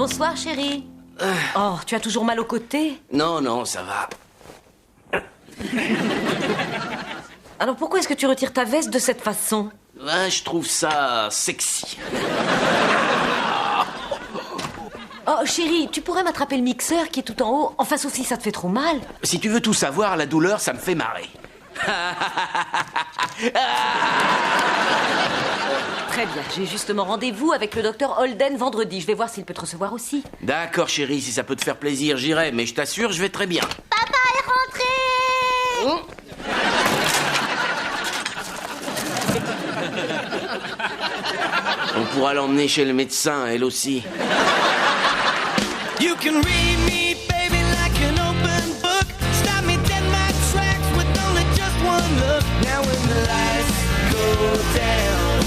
Bonsoir, chérie. Oh, tu as toujours mal au côté? Non, ça va. Alors pourquoi est-ce que tu retires ta veste de cette façon? Je trouve ça sexy. Oh, chérie, tu pourrais m'attraper le mixeur qui est tout en haut? En face aussi, ça te fait trop mal. Si tu veux tout savoir, la douleur, ça me fait marrer. Très bien, j'ai justement rendez-vous avec le docteur Holden vendredi. Je vais voir s'il peut te recevoir aussi. D'accord, chérie, si ça peut te faire plaisir, j'irai. Mais je t'assure, je vais très bien. Papa est rentré. On pourra l'emmener chez le médecin, elle aussi. You can read me, baby, like an open book. Stop me dead in my tracks with only just one look. Now when the lights go down,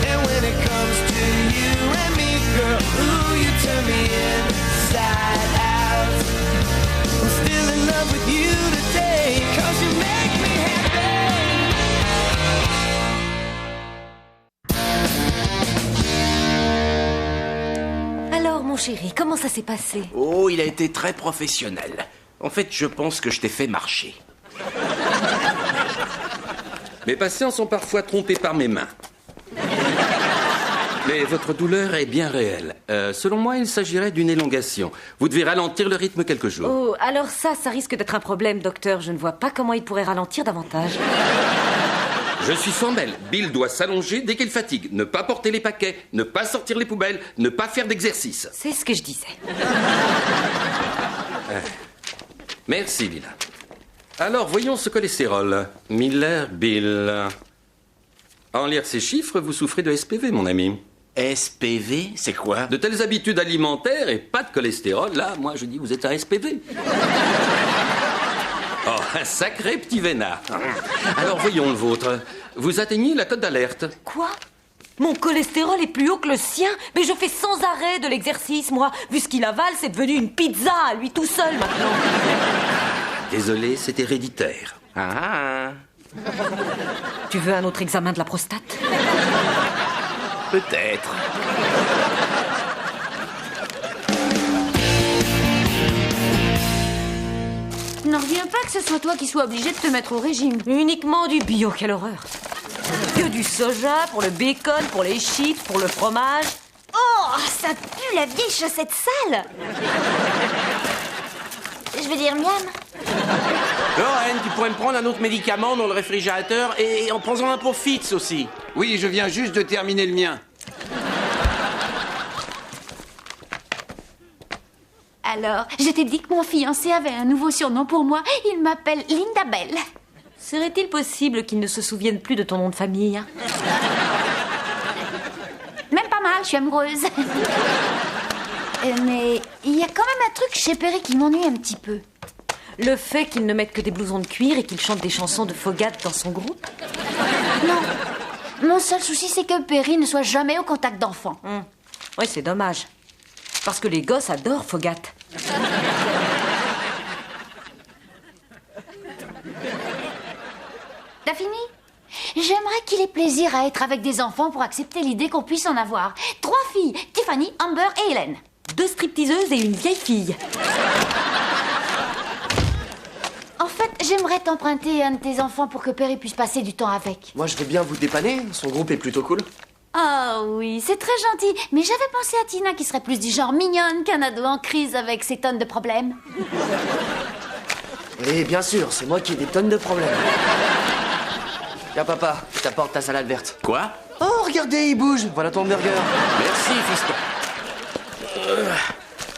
and when it comes to you and me, girl, ooh, you turn me inside out. I'm still in love with you today, 'cause you make me happy. Alors, mon chéri, comment ça s'est passé? Oh, il a été très professionnel. En fait, je pense que je t'ai fait marcher. Mes patients sont parfois trompés par mes mains. Mais votre douleur est bien réelle. Selon moi, il s'agirait d'une élongation. Vous devez ralentir le rythme quelques jours. Oh, alors ça risque d'être un problème, docteur. Je ne vois pas comment il pourrait ralentir davantage. Je suis formel. Bill doit s'allonger dès qu'il fatigue. Ne pas porter les paquets, ne pas sortir les poubelles, ne pas faire d'exercice. C'est ce que je disais. Merci, Bill. Alors, voyons ce cholestérol. Miller, Bill. En lire ces chiffres, vous souffrez de SPV, mon ami. SPV, c'est quoi? De telles habitudes alimentaires et pas de cholestérol, là, moi, je dis, vous êtes un SPV. Oh, un sacré petit vénard. Alors, voyons le vôtre. Vous atteignez la cote d'alerte. Quoi? Mon cholestérol est plus haut que le sien? Mais je fais sans arrêt de l'exercice, moi. Vu ce qu'il avale, c'est devenu une pizza, à lui tout seul, maintenant. Désolé, c'est héréditaire. Tu veux un autre examen de la prostate? Peut-être. Je n'en reviens pas que ce soit toi qui sois obligé de te mettre au régime. Uniquement du bio, quelle horreur. Que du soja, pour le bacon, pour les chips, pour le fromage. Oh, ça pue la vieille chaussette sale. Je veux dire miam. Lorraine, tu pourrais me prendre un autre médicament dans le réfrigérateur et en prends-en un pour Fitz aussi. Oui, je viens juste de terminer le mien. Alors, je t'ai dit que mon fiancé avait un nouveau surnom pour moi. Il m'appelle Linda Bell. Serait-il possible qu'il ne se souvienne plus de ton nom de famille, hein? Même pas mal, je suis amoureuse. Mais il y a quand même un truc chez Perry qui m'ennuie un petit peu. Le fait qu'il ne mette que des blousons de cuir et qu'il chante des chansons de Fogat dans son groupe? Non. Mon seul souci, c'est que Perry ne soit jamais au contact d'enfants. Oui, c'est dommage. Parce que les gosses adorent Fogat. T'as fini? J'aimerais qu'il ait plaisir à être avec des enfants pour accepter l'idée qu'on puisse en avoir. 3 filles, Tiffany, Amber et Hélène. 2 stripteaseuses et une vieille fille. En fait, j'aimerais t'emprunter un de tes enfants pour que Perry puisse passer du temps avec. Moi, je veux bien vous dépanner. Son groupe est plutôt cool. Oh oui, c'est très gentil. Mais j'avais pensé à Tina qui serait plus du genre mignonne qu'un ado en crise avec ses tonnes de problèmes. Oui, bien sûr, c'est moi qui ai des tonnes de problèmes. Tiens, papa, je t'apporte ta salade verte. Quoi? Oh, regardez, il bouge. Voilà ton burger. Merci, fiston.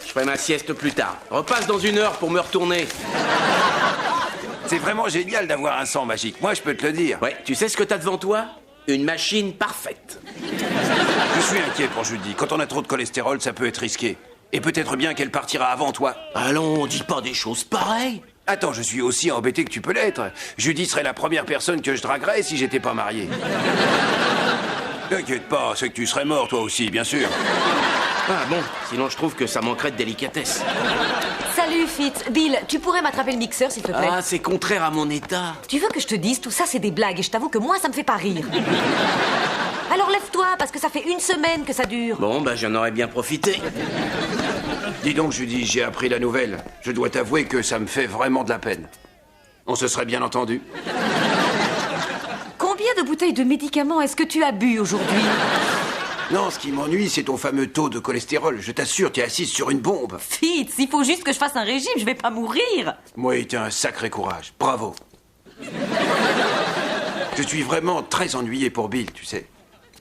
Je ferai ma sieste plus tard. Repasse dans 1 heure pour me retourner. C'est vraiment génial d'avoir un sang magique. Moi, je peux te le dire. Ouais, tu sais ce que t'as devant toi? Une machine parfaite. Je suis inquiet pour Judy. Quand on a trop de cholestérol, ça peut être risqué. Et peut-être bien qu'elle partira avant toi. Allons, dis pas des choses pareilles. Attends, je suis aussi embêté que tu peux l'être. Judy serait la première personne que je draguerais si j'étais pas marié. T'inquiète pas, c'est que tu serais mort toi aussi, bien sûr. Ah bon, sinon je trouve que ça manquerait de délicatesse. Salut, Fitz. Bill, tu pourrais m'attraper le mixeur, s'il te plaît? Ah, c'est contraire à mon état. Tu veux que je te dise, tout ça, c'est des blagues, et je t'avoue que moi, ça me fait pas rire. Alors lève-toi, pas, parce que ça fait 1 semaine que ça dure. Bon, ben j'en aurais bien profité. Dis donc, Judy, j'ai appris la nouvelle. Je dois t'avouer que ça me fait vraiment de la peine. On se serait bien entendu. Combien de bouteilles de médicaments est-ce que tu as bu aujourd'hui? Non, ce qui m'ennuie, c'est ton fameux taux de cholestérol. Je t'assure, t'es assise sur une bombe. Fitz, il faut juste que je fasse un régime, je vais pas mourir. Moi, t'as un sacré courage. Bravo. Je suis vraiment très ennuyé pour Bill, tu sais.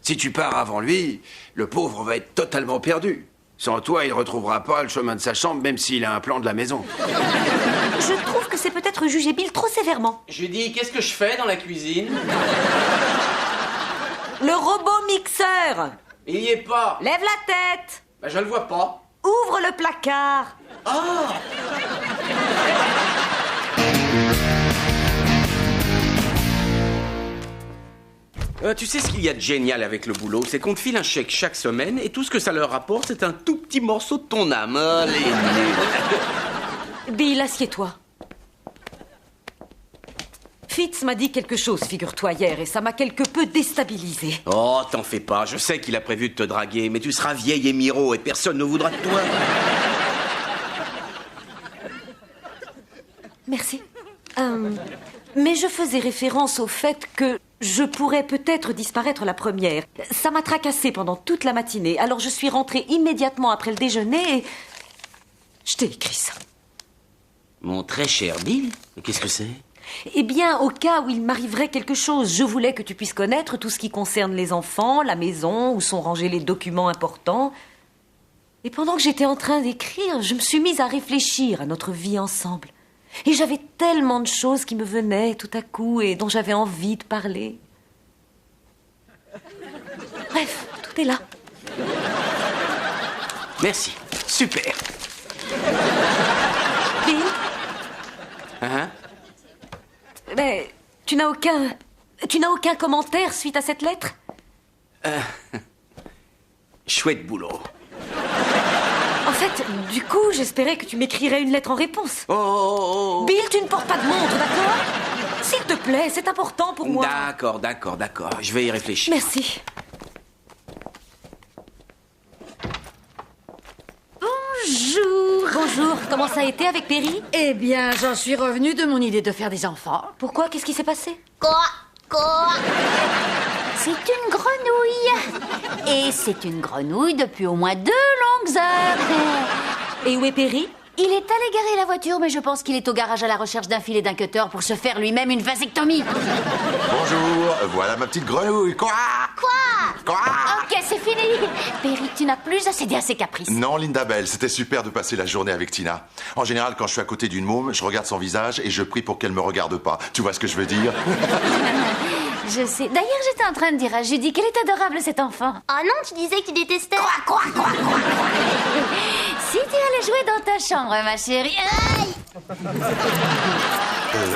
Si tu pars avant lui, le pauvre va être totalement perdu. Sans toi, il retrouvera pas le chemin de sa chambre, même s'il a un plan de la maison. Je trouve que c'est peut-être juger Bill trop sévèrement. Je dis, qu'est-ce que je fais dans la cuisine? Le robot mixeur. Il y est pas. Lève la tête. Ben, je le vois pas. Ouvre le placard. Tu sais ce qu'il y a de génial avec le boulot, c'est qu'on te file un chèque chaque semaine et tout ce que ça leur rapporte, c'est un tout petit morceau de ton âme. Allez, Bill, assieds-toi. Fitz m'a dit quelque chose, figure-toi, hier, et ça m'a quelque peu déstabilisé. Oh, t'en fais pas, je sais qu'il a prévu de te draguer, mais tu seras vieille et miro et personne ne voudra de toi. Merci. Mais je faisais référence au fait que je pourrais peut-être disparaître la première. Ça m'a tracassée pendant toute la matinée, alors je suis rentrée immédiatement après le déjeuner et... Je t'ai écrit ça. Mon très cher Bill, qu'est-ce que c'est? Eh bien, au cas où il m'arriverait quelque chose, je voulais que tu puisses connaître tout ce qui concerne les enfants, la maison, où sont rangés les documents importants. Et pendant que j'étais en train d'écrire, je me suis mise à réfléchir à notre vie ensemble. Et j'avais tellement de choses qui me venaient tout à coup et dont j'avais envie de parler. Bref, tout est là. Merci, super. Bill, Hein? mais tu n'as aucun commentaire suite à cette lettre? Chouette boulot. En fait, du coup, j'espérais que tu m'écrirais une lettre en réponse. Oh. Bill, tu ne portes pas de montre, d'accord? S'il te plaît, c'est important pour moi. D'accord. Je vais y réfléchir. Merci. Bonjour, comment ça a été avec Perry? Eh bien, j'en suis revenue de mon idée de faire des enfants. Pourquoi? Qu'est-ce qui s'est passé? Quoi? C'est une grenouille. Et c'est une grenouille depuis au moins 2 longues heures. Et où est Perry? Il est allé garer la voiture, mais je pense qu'il est au garage à la recherche d'un fil et d'un cutter pour se faire lui-même une vasectomie. Bonjour, voilà ma petite grenouille. Quoi? Ok, c'est fini. Perry, tu n'as plus à céder à ses caprices. Non, Linda Bell, c'était super de passer la journée avec Tina. En général, quand je suis à côté d'une môme, je regarde son visage et je prie pour qu'elle me regarde pas. Tu vois ce que je veux dire? Je sais. D'ailleurs, j'étais en train de dire à Judy qu'elle est adorable, cet enfant. Ah non, tu disais que tu détestais. Quoi? Si tu allais jouer dans ta chambre, ma chérie. Aïe!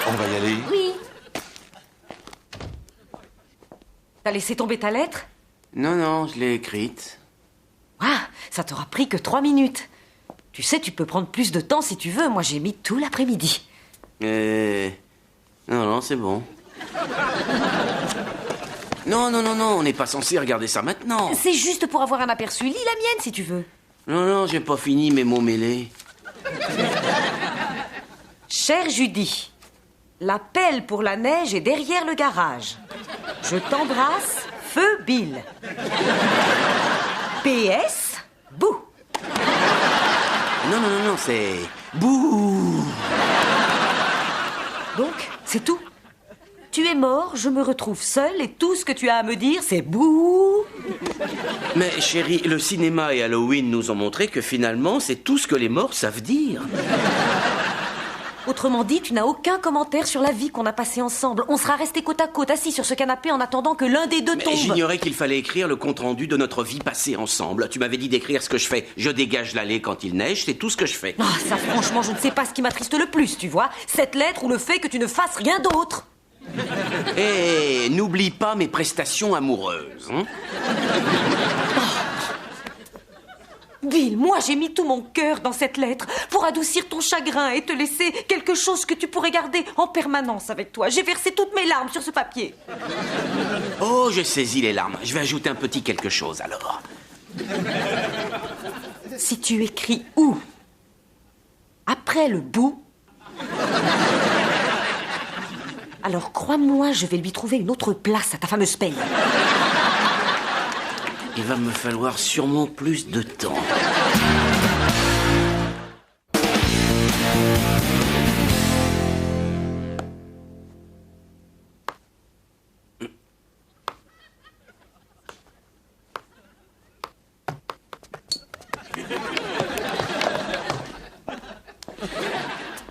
On va y aller? Oui. T'as laissé tomber ta lettre? Non, je l'ai écrite. Ah, ça t'aura pris que 3 minutes. Tu sais, tu peux prendre plus de temps si tu veux. Moi, j'ai mis tout l'après-midi. Non, c'est bon. Non, on n'est pas censé regarder ça maintenant. C'est juste pour avoir un aperçu. Lis la mienne, si tu veux. Non, j'ai pas fini mes mots mêlés. Chère Judy, la pelle pour la neige est derrière le garage. Je t'embrasse, feu Bill. PS, bouh. Non, c'est... Bouh. Donc, c'est tout. Tu es mort, je me retrouve seule et tout ce que tu as à me dire, c'est bouh. Mais chérie, le cinéma et Halloween nous ont montré que finalement, c'est tout ce que les morts savent dire. Autrement dit, tu n'as aucun commentaire sur la vie qu'on a passée ensemble. On sera restés côte à côte, assis sur ce canapé en attendant que l'un des deux tombe. Mais j'ignorais qu'il fallait écrire le compte-rendu de notre vie passée ensemble. Tu m'avais dit d'écrire ce que je fais. Je dégage l'allée quand il neige, c'est tout ce que je fais. Ah, ça franchement, je ne sais pas ce qui m'attriste le plus, tu vois. Cette lettre ou le fait que tu ne fasses rien d'autre. Et n'oublie pas mes prestations amoureuses. Hein? Bill, moi j'ai mis tout mon cœur dans cette lettre pour adoucir ton chagrin et te laisser quelque chose que tu pourrais garder en permanence avec toi. J'ai versé toutes mes larmes sur ce papier. Oh, j'ai saisi les larmes. Je vais ajouter un petit quelque chose, alors. Si tu écris où après le bout, alors crois-moi, je vais lui trouver une autre place à ta fameuse peine. Il va me falloir sûrement plus de temps.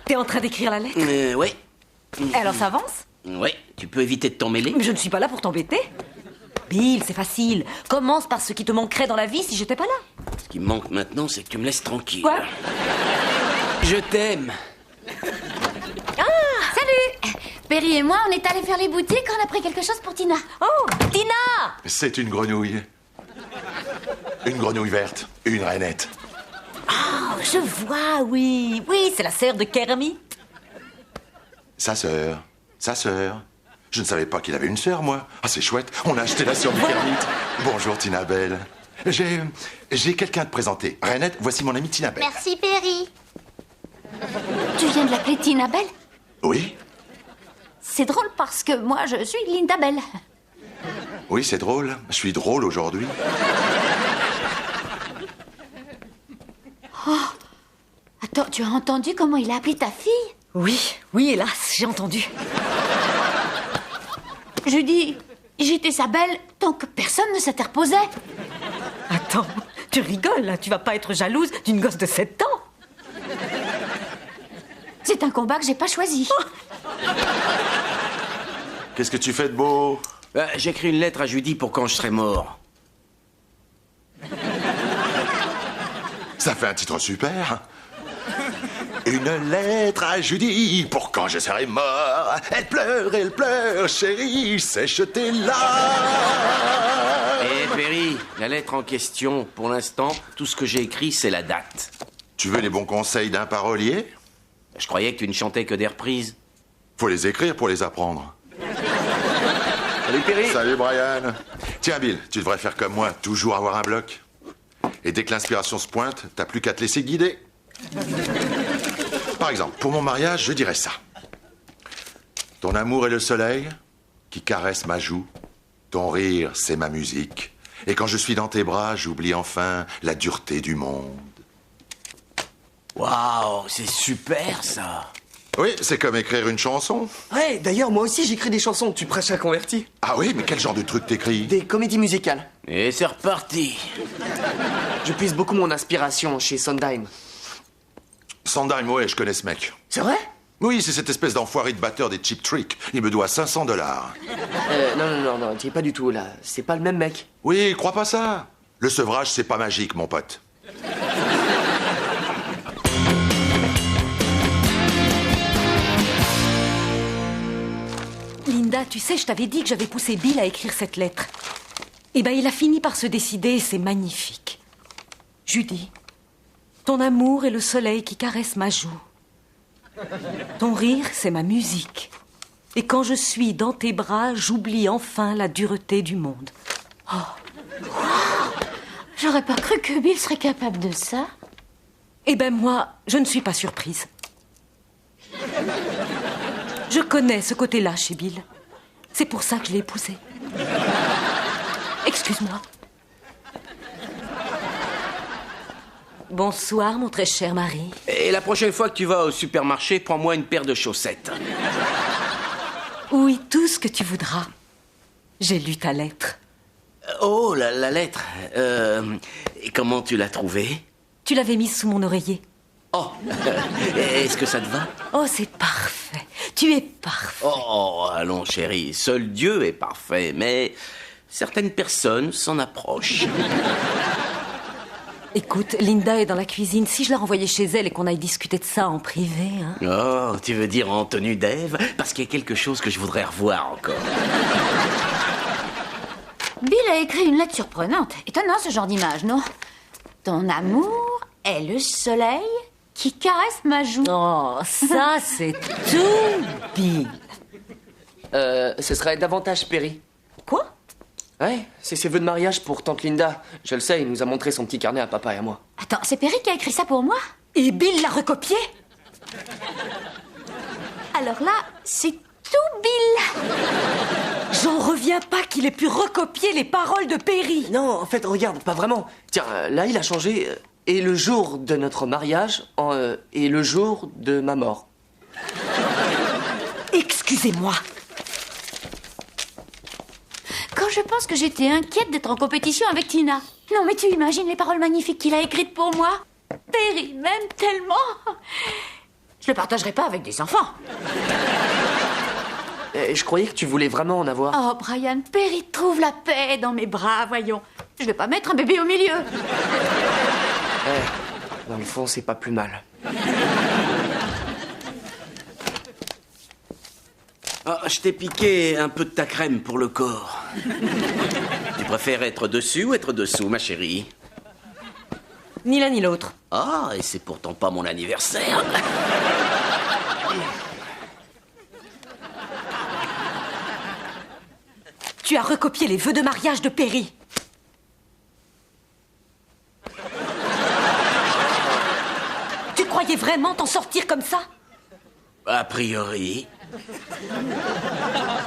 T'es en train d'écrire la lettre? Ouais. Alors ça avance? Ouais, tu peux éviter de t'en mêler? Je ne suis pas là pour t'embêter. Bill, c'est facile. Commence par ce qui te manquerait dans la vie si j'étais pas là. Ce qui me manque maintenant, c'est que tu me laisses tranquille. Quoi? Je t'aime. Salut Perry et moi, on est allés faire les boutiques, on a pris quelque chose pour Tina. Oh, Tina! C'est une grenouille. Une grenouille verte, une rainette. Oh, je vois, oui. Oui, c'est la sœur de Kermit. Sa sœur. Je ne savais pas qu'il avait une sœur, moi. Ah, c'est chouette. On a acheté la sœur de Kermit. Bonjour, Tina Belle. J'ai quelqu'un à te présenter. Rainette, voici mon amie Tina Belle. Merci Perry. Tu viens de l'appeler Tina Bell? Oui, C'est drôle parce que moi, je suis Linda Bell. oui, c'est drôle. Je suis drôle aujourd'hui. Attends, tu as entendu comment il a appelé ta fille? Oui, hélas, j'ai entendu. Je dis, j'étais sa belle tant que personne ne s'interposait. Attends, tu rigoles, là. Tu vas pas être jalouse d'une gosse de 7 ans. C'est un combat que j'ai pas choisi. Qu'est-ce que tu fais de beau? J'écris une lettre à Judy pour quand je serai mort. Ça fait un titre super. Une lettre à Judy pour quand je serai mort. Elle pleure, chérie, sèche tes larmes. Eh, Perry, la lettre en question, pour l'instant, tout ce que j'ai écrit, c'est la date. Tu veux les bons conseils d'un parolier? Je croyais que tu ne chantais que des reprises. Faut les écrire pour les apprendre. Salut, Perry. Salut, Brian. Tiens, Bill, tu devrais faire comme moi, toujours avoir un bloc. Et dès que l'inspiration se pointe, t'as plus qu'à te laisser guider. Par exemple, pour mon mariage, je dirais ça. Ton amour est le soleil qui caresse ma joue. Ton rire, c'est ma musique. Et quand je suis dans tes bras, j'oublie enfin la dureté du monde. Waouh, c'est super, ça. Oui, c'est comme écrire une chanson. Ouais, d'ailleurs, moi aussi, j'écris des chansons. Tu prêches à converti? Ah oui, mais quel genre de truc t'écris? Des comédies musicales. Et c'est reparti. Je puise beaucoup mon inspiration chez Sondheim. Sondheim, ouais, je connais ce mec. C'est vrai? Oui, c'est cette espèce d'enfoiré de batteur des Cheap Trick. Il me doit $500. Non, tu es pas du tout là. C'est pas le même mec. Oui, crois pas ça. Le sevrage, c'est pas magique, mon pote. Linda, tu sais, je t'avais dit que j'avais poussé Bill à écrire cette lettre. Eh ben, il a fini par se décider et c'est magnifique. Judy, ton amour est le soleil qui caresse ma joue. Ton rire, c'est ma musique. Et quand je suis dans tes bras, j'oublie enfin la dureté du monde. J'aurais pas cru que Bill serait capable de ça. Eh ben moi, je ne suis pas surprise. Je connais ce côté-là chez Bill. C'est pour ça que je l'ai épousé. Excuse-moi. Bonsoir, mon très cher mari. Et la prochaine fois que tu vas au supermarché, prends-moi une paire de chaussettes. Oui, tout ce que tu voudras. J'ai lu ta lettre. Oh, la lettre. Et comment tu l'as trouvée? Tu l'avais mise sous mon oreiller. Oh, est-ce que ça te va? Oh, c'est parfait. Tu es parfait. Oh, allons, chérie, seul Dieu est parfait, mais certaines personnes s'en approchent. Écoute, Linda est dans la cuisine. Si je la renvoyais chez elle et qu'on aille discuter de ça en privé, hein. Oh, tu veux dire en tenue d'Ève? Parce qu'il y a quelque chose que je voudrais revoir encore. Bill a écrit une lettre surprenante. Étonnant ce genre d'image, non? Ton amour est le soleil qui caresse ma joue. Oh, ça, c'est tout, Bill. Ce serait davantage Perry. Quoi? Ouais, c'est ses vœux de mariage pour tante Linda. Je le sais, il nous a montré son petit carnet à papa et à moi. Attends, c'est Perry qui a écrit ça pour moi? Et Bill l'a recopié? Alors là, c'est tout Bill. J'en reviens pas qu'il ait pu recopier les paroles de Perry. Non, en fait, regarde, pas vraiment. Tiens, là, il a changé. Et le jour de notre mariage, et le jour de ma mort. Excusez-moi. Quand je pense que j'étais inquiète d'être en compétition avec Tina. Non, mais tu imagines les paroles magnifiques qu'il a écrites pour moi? Perry m'aime tellement. Je le partagerai pas avec des enfants. Je croyais que tu voulais vraiment en avoir. Oh, Brian, Perry trouve la paix dans mes bras, voyons. Je vais pas mettre un bébé au milieu. Dans le fond, c'est pas plus mal. Ah, je t'ai piqué un peu de ta crème pour le corps. Tu préfères être dessus ou être dessous, ma chérie? Ni l'un ni l'autre. Ah, et c'est pourtant pas mon anniversaire. Tu as recopié les vœux de mariage de Perry. Tu croyais vraiment t'en sortir comme ça? A priori.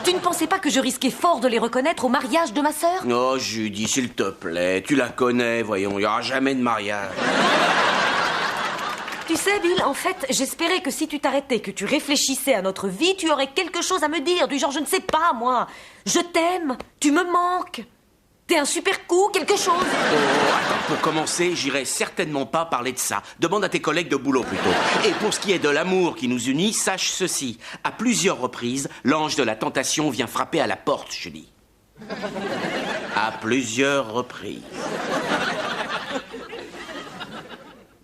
Tu ne pensais pas que je risquais fort de les reconnaître au mariage de ma sœur? Oh, Judy, s'il te plaît, tu la connais, voyons, il n'y aura jamais de mariage. Tu sais, Bill, en fait, j'espérais que si tu t'arrêtais, que tu réfléchissais à notre vie, tu aurais quelque chose à me dire, du genre, je ne sais pas, moi. Je t'aime, tu me manques. T'es un super coup, quelque chose. Oh, attends, pour commencer, j'irai certainement pas parler de ça. Demande à tes collègues de boulot, plutôt. Et pour ce qui est de l'amour qui nous unit, sache ceci. À plusieurs reprises, l'ange de la tentation vient frapper à la porte, Julie. À plusieurs reprises.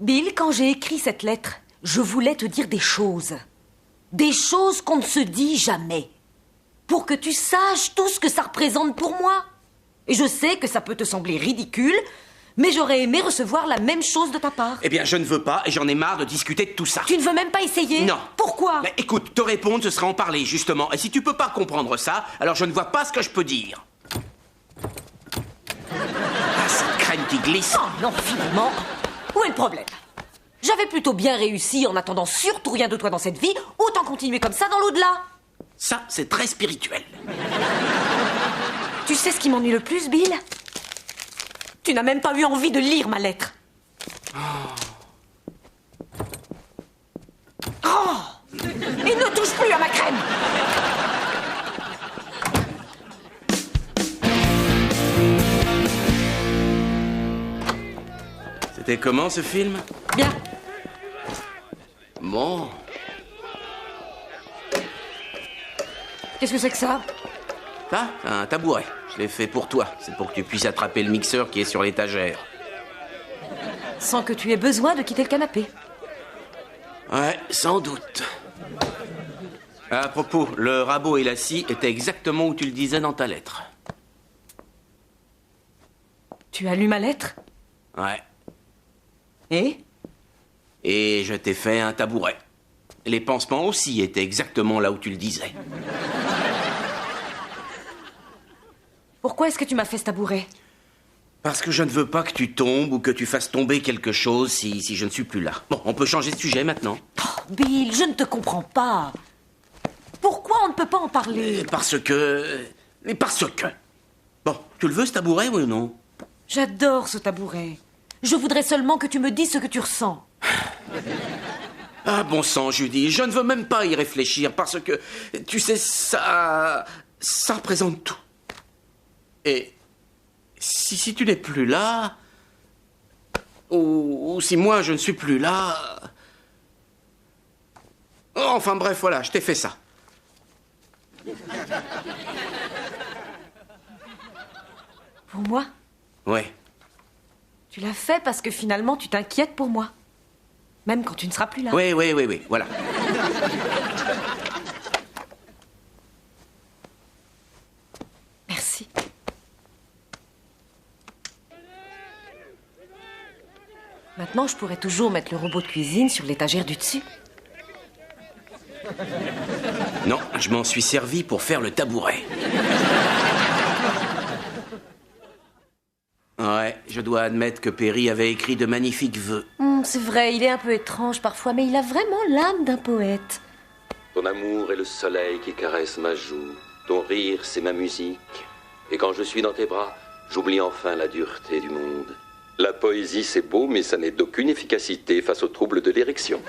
Bill, quand j'ai écrit cette lettre, je voulais te dire des choses. Des choses qu'on ne se dit jamais. Pour que tu saches tout ce que ça représente pour moi. Et je sais que ça peut te sembler ridicule, mais j'aurais aimé recevoir la même chose de ta part. Eh bien, je ne veux pas et j'en ai marre de discuter de tout ça. Tu ne veux même pas essayer? Non. Pourquoi? Mais écoute, te répondre, ce sera en parler, justement. Et si tu peux pas comprendre ça, alors je ne vois pas ce que je peux dire. Ah, cette crème qui glisse. Oh non, finalement, où est le problème? J'avais plutôt bien réussi en attendant surtout rien de toi dans cette vie, autant continuer comme ça dans l'au-delà. Ça, c'est très spirituel. Tu sais ce qui m'ennuie le plus, Bill? Tu n'as même pas eu envie de lire ma lettre. Oh! Et ne touche plus à ma crème! C'était comment, ce film? Bien. Bon. Qu'est-ce que c'est que ça? Ça, un tabouret. Je l'ai fait pour toi. C'est pour que tu puisses attraper le mixeur qui est sur l'étagère. Sans que tu aies besoin de quitter le canapé. Ouais, sans doute. À propos, le rabot et la scie étaient exactement où tu le disais dans ta lettre. Tu as lu ma lettre? Ouais. Et je t'ai fait un tabouret. Les pansements aussi étaient exactement là où tu le disais. pourquoi est-ce que tu m'as fait ce tabouret? Parce que je ne veux pas que tu tombes ou que tu fasses tomber quelque chose si je ne suis plus là. Bon, on peut changer de sujet maintenant. Oh, Bill, je ne te comprends pas. Pourquoi on ne peut pas en parler? Parce que... Bon, tu le veux, ce tabouret, oui ou non? J'adore ce tabouret. Je voudrais seulement que tu me dises ce que tu ressens. Ah, bon sang, Judy, je ne veux même pas y réfléchir parce que, tu sais, ça représente tout. Et si tu n'es plus là, ou si moi je ne suis plus là... Enfin bref, voilà, je t'ai fait ça. Pour moi? Ouais. Tu l'as fait parce que finalement tu t'inquiètes pour moi. Même quand tu ne seras plus là. Oui, voilà. Merci. Maintenant, je pourrais toujours mettre le robot de cuisine sur l'étagère du dessus. Non, je m'en suis servi pour faire le tabouret. Je dois admettre que Perry avait écrit de magnifiques vœux. C'est vrai, il est un peu étrange parfois, mais il a vraiment l'âme d'un poète. Ton amour est le soleil qui caresse ma joue. Ton rire, c'est ma musique. Et quand je suis dans tes bras, j'oublie enfin la dureté du monde. La poésie, c'est beau, mais ça n'est d'aucune efficacité face aux troubles de l'érection.